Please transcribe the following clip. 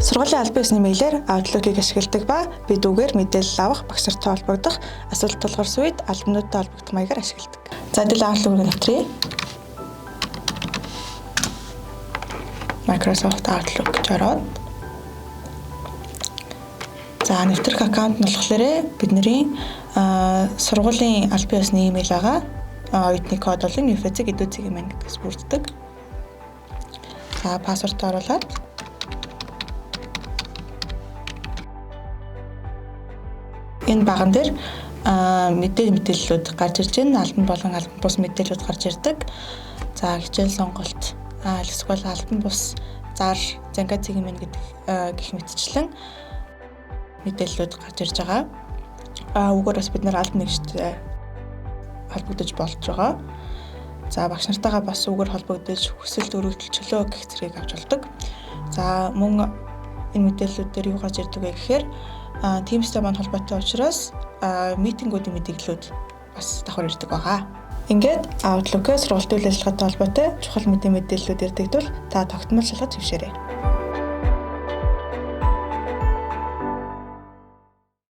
Сургуулийн албан ёсны мэйлээр Outlook-ийг ашигладаг ба бид үгээр мэдээлэл авах, багш нартай холбогдох, асуулт тулгарсан үед албануудтай холбогдох маягаар ашигладаг. За хэдүүл Outlook-ыг нэвтрье. Microsoft Outlook гэж ороод. За нэвтрэх аккаунт нь болохоор бидний сургуулийн албан ёсны имэйл байгаа. Оюутны код бол ufec@edu.cgmn гэдгээс бүрддэг. За пассворд оруулаад энэ баган дээр мэдээллүүд гарч ирж байна. Албан болон албан бус мэдээллүүд гарч ирдэг. За хичээл сонголт, эсвэл албан бус зар занга цэгмэн гэдэг гэх мэтчлэн мэдээллүүд гарч ирж байгаа. Үгээр бас бид нар албан нэгжтэй холбогдож болж байгаа. За багш нартайгаа бас үгээр холбогдож хүсэлт өргөдөл чөлөө гэх зэргийг авч болдог. За мөн энэ мэдээллүүд дээр юу гарч ирдэг вэ гэхээр Teams-тэй маань холбоотой учраас митингүүдийн мэдээллүүд бас давхар ирдэг байгаа. Ингээд Outlook-ээс сургалтын үйл ажиллагаатай холбоотой чухал мэдээллүүд ирдэг тул та тогтмол шалгаж хэвшээрэй.